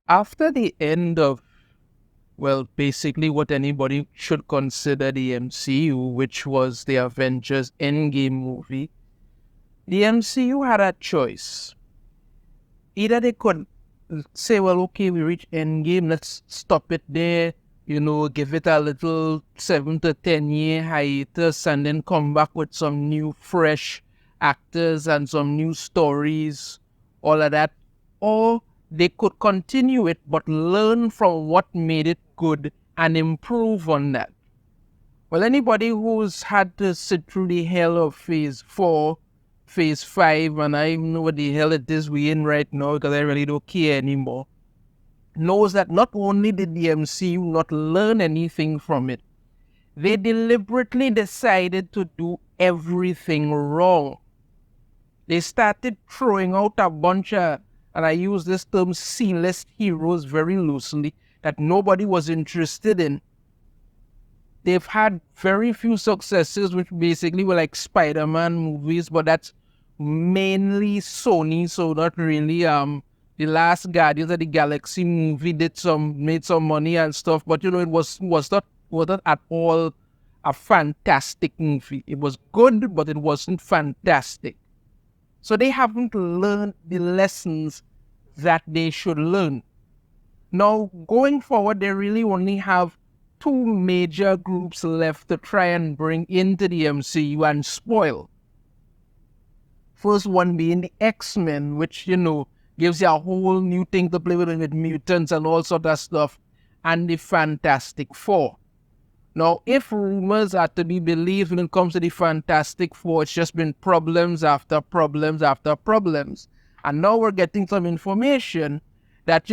After the end of, well, basically what anybody should consider the MCU, which was the Avengers Endgame movie, the MCU had a choice. Either they could say, well, okay, we reached Endgame, let's stop it there, give it a little 7 to 10 year hiatus and then come back with some new, fresh actors and some new stories, all of that. Or they could continue it but learn from what made it good and improve on that. Well, anybody who's had to sit through the hell of phase 4, phase 5, and I know what the hell it is we in right now because I really don't care anymore, knows that not only did the MCU not learn anything from it, they deliberately decided to do everything wrong. They started throwing out a bunch of, and I use this term, C-list heroes very loosely, that nobody was interested in. They've had very few successes, which basically were like Spider-Man movies, but that's mainly Sony, so not really. The last Guardians of the Galaxy movie made some money and stuff, but it was not at all a fantastic movie. It was good, but it wasn't fantastic. So they haven't learned the lessons that they should learn. Now, going forward, they really only have two major groups left to try and bring into the MCU and spoil. First one being the X-Men, which, gives you a whole new thing to play with mutants and all sort of stuff, and the Fantastic Four. Now, if rumors are to be believed when it comes to the Fantastic Four, it's just been problems after problems after problems. And now we're getting some information that,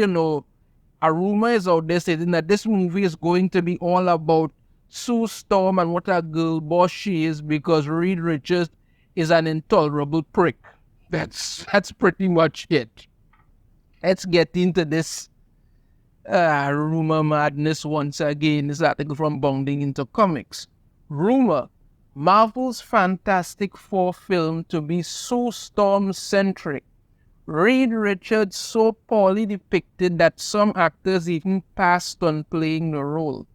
a rumor is out there saying that this movie is going to be all about Sue Storm and what a girl boss she is because Reed Richards is an intolerable prick. That's pretty much it. Let's get into this rumor madness once again. This article from Bounding Into Comics. Rumor: Marvel's Fantastic Four film to be Sue Storm-centric. Reed Richards so poorly depicted that some actors even passed on playing the role.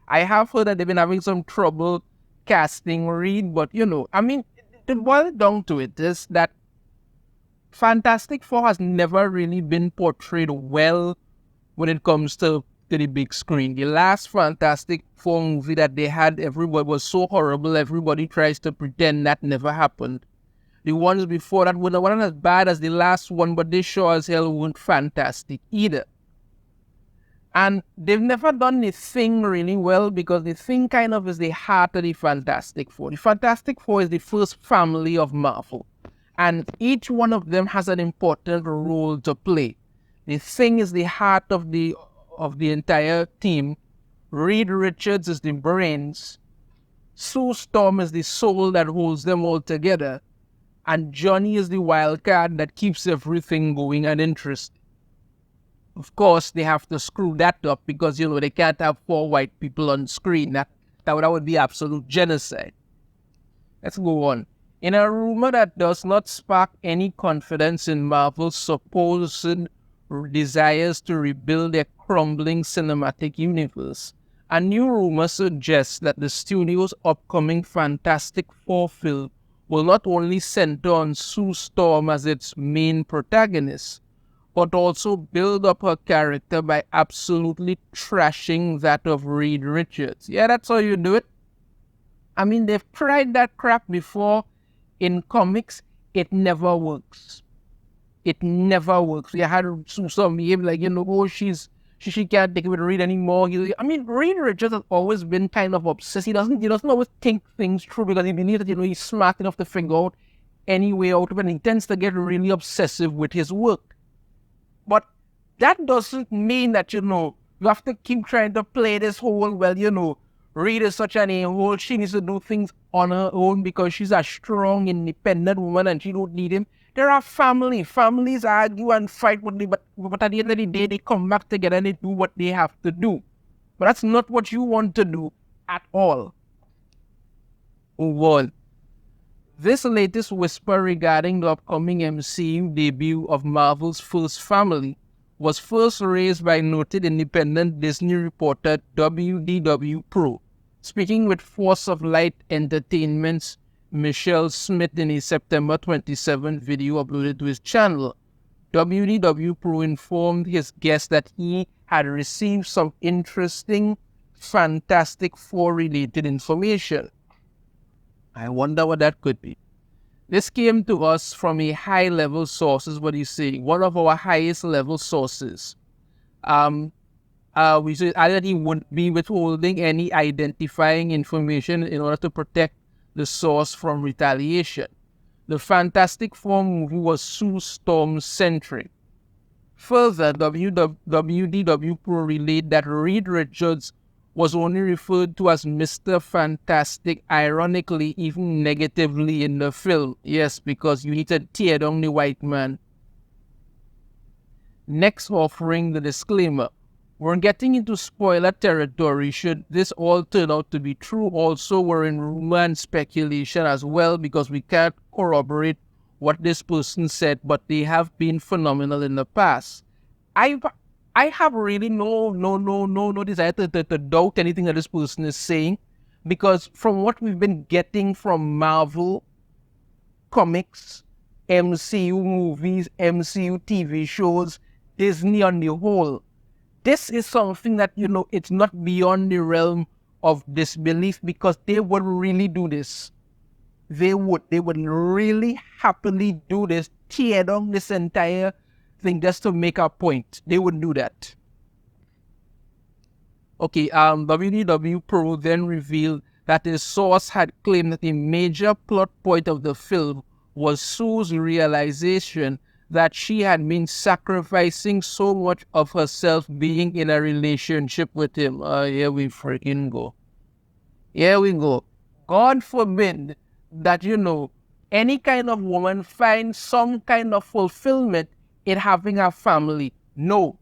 I have heard that they've been having some trouble casting Reed, but to boil it down to it is that Fantastic Four has never really been portrayed well when it comes to the big screen. The last Fantastic Four movie that they had, everybody was so horrible, everybody tries to pretend that never happened. The ones before that weren't as bad as the last one, but they sure as hell weren't fantastic either. And they've never done the Thing really well because the Thing kind of is the heart of the Fantastic Four. The Fantastic Four is the first family of Marvel. And each one of them has an important role to play. The Thing is the heart of the entire team. Reed Richards is the brains. Sue Storm is the soul that holds them all together. And Johnny is the wild card that keeps everything going and interesting. Of course, they have to screw that up because, they can't have 4 white people on screen. That would be absolute genocide. Let's go on. In a rumor that does not spark any confidence in Marvel's supposed desires to rebuild their crumbling cinematic universe, a new rumor suggests that the studio's upcoming Fantastic Four film will not only center on Sue Storm as its main protagonist, but also build up her character by absolutely trashing that of Reed Richards. Yeah, that's how you do it. They've tried that crap before in comics. It never works. It never works. You had Sue Storm behave like, she can't take it with Reed anymore. Reed Richards has always been kind of obsessed. He doesn't always think things through because he believes that, he's smart enough to figure out any way out of it. And he tends to get really obsessive with his work. But that doesn't mean that, you have to keep trying to play this whole, Reed is such an a-hole. She needs to do things on her own because she's a strong, independent woman and she don't need him. There are families argue and fight, but at the end of the day, they come back together and they do what they have to do. But that's not what you want to do at all. Move on. This latest whisper regarding the upcoming MCU debut of Marvel's first family was first raised by noted independent Disney reporter WDW Pro. Speaking with Force of Light Entertainment's Michelle Smith in a September 27 video uploaded to his channel, WDW Pro informed his guest that he had received some interesting Fantastic Four related information. I wonder what that could be. This came to us from a high-level sources, what he's saying, one of our highest-level sources. We said either he wouldn't be withholding any identifying information in order to protect the source from retaliation. The Fantastic Four movie was Sue Storm-centric. Further, WDW Pro relayed that Reed Richards was only referred to as Mr. Fantastic, ironically, even negatively in the film. Yes, because you need to tear down the white man. Next, offering the disclaimer. We're getting into spoiler territory should this all turn out to be true. Also, we're in rumor and speculation as well because we can't corroborate what this person said, but they have been phenomenal in the past. I have really no desire to doubt anything that this person is saying, because from what we've been getting from Marvel comics, MCU movies, MCU TV shows, Disney on the whole, this is something that, it's not beyond the realm of disbelief, because they would really do this. They would really happily do this, tear down this entire thing just to make a point. They would do that. Okay, WDW Pro then revealed that his source had claimed that a major plot point of the film was Sue's realization that she had been sacrificing so much of herself being in a relationship with him. Here we freaking go. Here we go. God forbid that, any kind of woman finds some kind of fulfillment in having a family. No.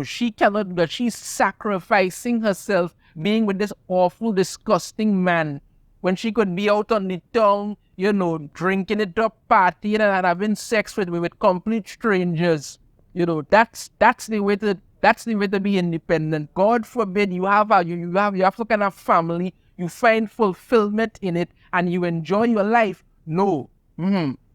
She cannot do that. She's sacrificing herself being with this awful, disgusting man when she could be out on the town, drinking it up, partying and having sex with complete strangers. That's the way to be independent. God forbid you have some kind of family, you find fulfillment in it, and you enjoy your life. No.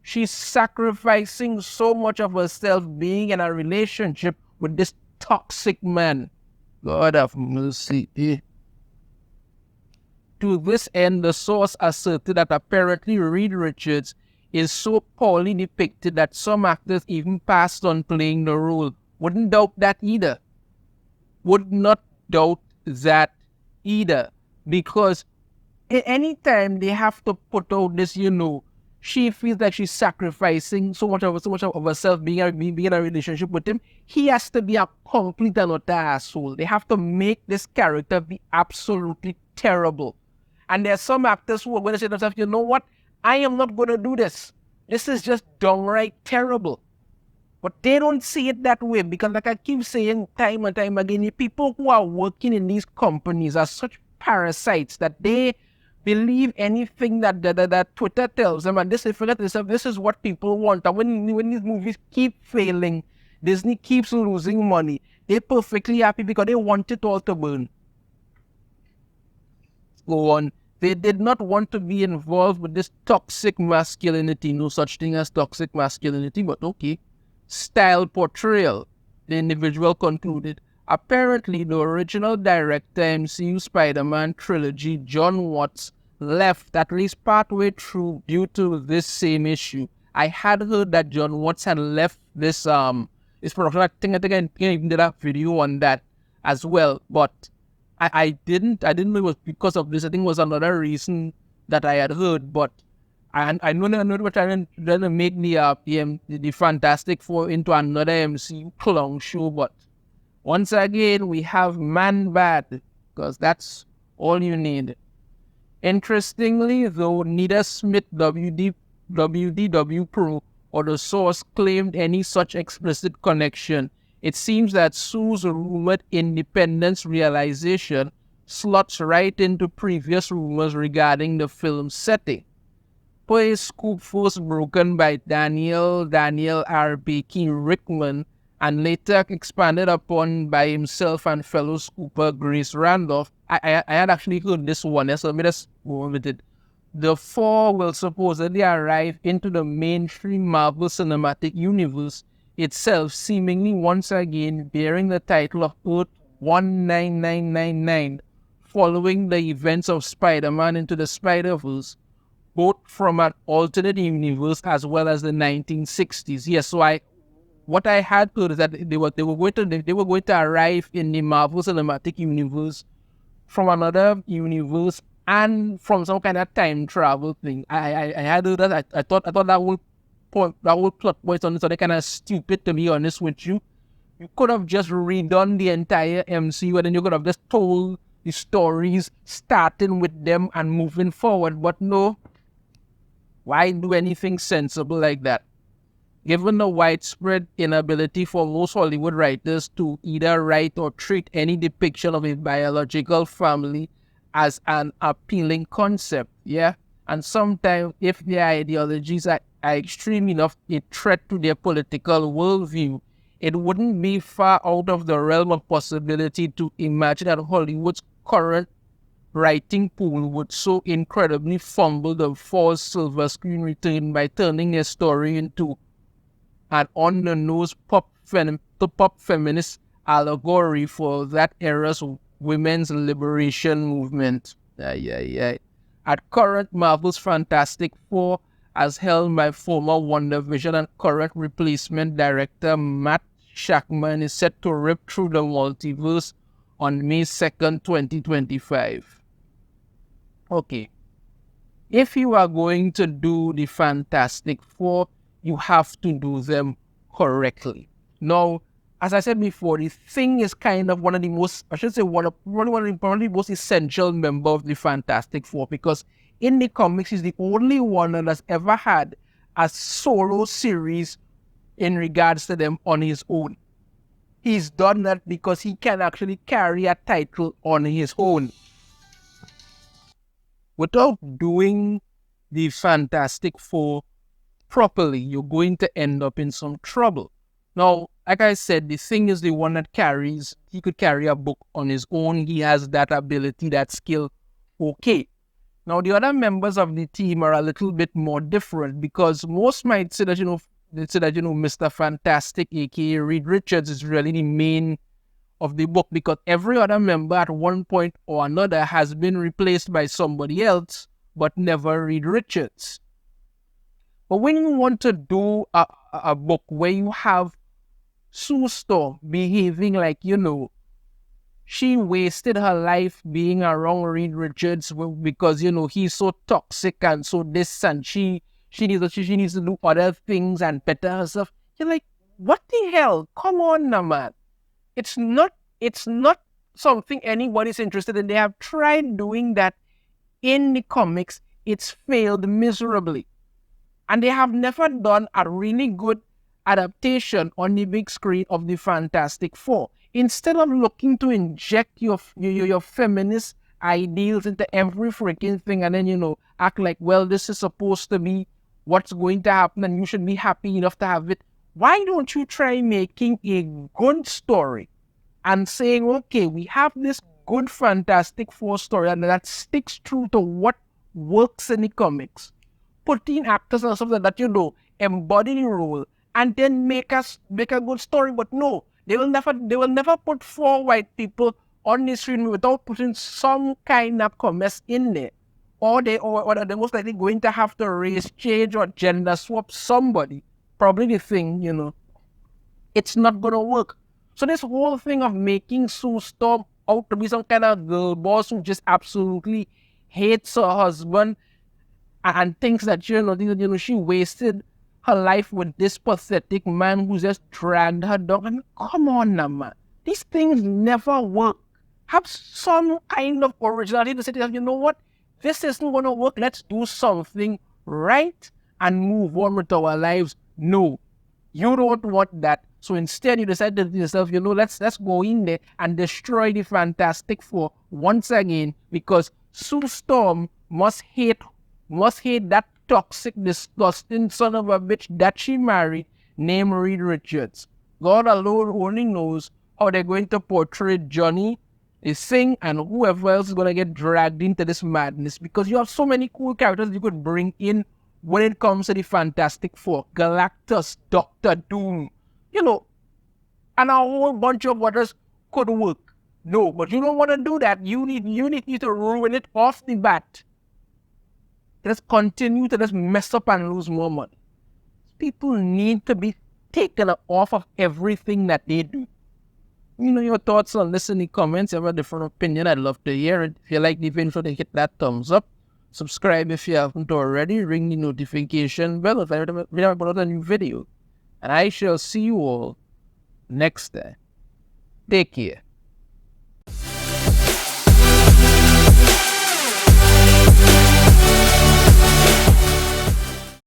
She's sacrificing so much of herself being in a relationship with this toxic man. God have mercy. To this end, the source asserted that apparently Reed Richards is so poorly depicted that some actors even passed on playing the role. Wouldn't doubt that either. Would not doubt that either. Because anytime they have to put out this, she feels like she's sacrificing so much of herself being in a relationship with him, he has to be a complete and utter asshole. They have to make this character be absolutely terrible. And there are some actors who are going to say to themselves, you know what? I am not going to do this. This is just downright terrible. But they don't see it that way, because like I keep saying time and time again, the people who are working in these companies are such parasites that they believe anything that Twitter tells them, and this is what people want. And when these movies keep failing, Disney keeps losing money, they're perfectly happy because they want it all to burn. Go on. They did not want to be involved with this toxic masculinity. No such thing as toxic masculinity, but okay. Style portrayal, the individual concluded. Apparently, the original director MCU Spider-Man trilogy, John Watts, left at least partway through due to this same issue. I had heard that John Watts had left this production. I think I even did a video on that as well, but I didn't know it was because of this. I think it was another reason that I had heard, but I know they were trying to make the Fantastic Four into another MCU clown show, but once again, we have man bad, because that's all you need. Interestingly, though, neither Smith, WDW Pro, or the source claimed any such explicit connection, it seems that Sue's rumored independence realization slots right into previous rumors regarding the film's setting. Per a scoop first broken by Daniel R. Bakey Rickman and later expanded upon by himself and fellow scooper Grace Randolph. I had actually heard this one, so let me just go on with it. The four will supposedly arrive into the mainstream Marvel Cinematic Universe itself, seemingly once again bearing the title of Earth 19999, following the events of Spider-Man Into the Spider-Verse, both from an alternate universe as well as the 1960s. Yes, so what I had heard is that they were going to arrive in the Marvel Cinematic Universe from another universe and from some kind of time travel thing. I had heard that. I thought that whole plot point on this so kind of stupid, to be honest with you. You could have just redone the entire MCU and then you could have just told the stories starting with them and moving forward. But no, why do anything sensible like that? Given the widespread inability for most Hollywood writers to either write or treat any depiction of a biological family as an appealing concept, yeah? And sometimes, if their ideologies are extreme enough a threat to their political worldview, it wouldn't be far out of the realm of possibility to imagine that Hollywood's current writing pool would so incredibly fumble the false silver screen return by turning their story into an on-the-nose pop feminist allegory for that era's women's liberation movement. At current, Marvel's Fantastic Four, as held by former WandaVision and current replacement director Matt Shakman, is set to rip through the multiverse on May 2nd, 2025. Okay. If you are going to do the Fantastic Four, you have to do them correctly. Now, as I said before, the Thing is kind of one of the most, I should say, probably most essential member of the Fantastic Four, because in the comics, he's the only one that's ever had a solo series in regards to them on his own. He's done that because he can actually carry a title on his own. Without doing the Fantastic Four properly, you're going to end up in some trouble. Now, like I said, the Thing is the one that he could carry a book on his own. He has that ability, that skill. Okay. Now, the other members of the team are a little bit more different, because most might say that, Mr. Fantastic, aka Reed Richards, is really the main of the book, because every other member at one point or another has been replaced by somebody else, but never Reed Richards. But when you want to do a book where you have Sue Storm behaving like, she wasted her life being around Reed Richards because, he's so toxic and so this, and she needs to do other things and better herself. You're like, what the hell? Come on now, man. It's not something anybody's interested in. They have tried doing that in the comics. It's failed miserably. And they have never done a really good adaptation on the big screen of the Fantastic Four. Instead of looking to inject your feminist ideals into every freaking thing and then, act like, well, this is supposed to be what's going to happen and you should be happy enough to have it, why don't you try making a good story and saying, okay, we have this good Fantastic Four story and that sticks true to what works in the comics. Put in actors and stuff like that, embody the role, and then make a good story. But no, they will never put four white people on the screen without putting some kind of commerce in there. Or they're most likely going to have to race change or gender swap somebody. Probably the Thing, it's not gonna work. So this whole thing of making Sue Storm out to be some kind of girl boss who just absolutely hates her husband and thinks that, she wasted her life with this pathetic man who just dragged her down. And come on now, man. These things never work. Have some kind of originality to say to yourself, you know what? This isn't going to work. Let's do something right and move on with our lives. No, you don't want that. So instead, you decide to yourself, let's go in there and destroy the Fantastic Four once again, because Sue Storm must hate that toxic, disgusting son of a bitch that she married named Reed Richards. God alone only knows how they're going to portray Johnny, Singh, and whoever else is going to get dragged into this madness, because you have so many cool characters you could bring in when it comes to the Fantastic Four. Galactus, Doctor Doom, and a whole bunch of others could work. No, but you don't want to do that. You need to ruin it off the bat. Just continue to just mess up and lose more money. People need to be taken off of everything that they do. Your thoughts on this in the comments. If you have a different opinion, I'd love to hear it. If you like the video, hit that thumbs up. Subscribe if you haven't already. Ring the notification bell if I have a new video. And I shall see you all next time. Take care.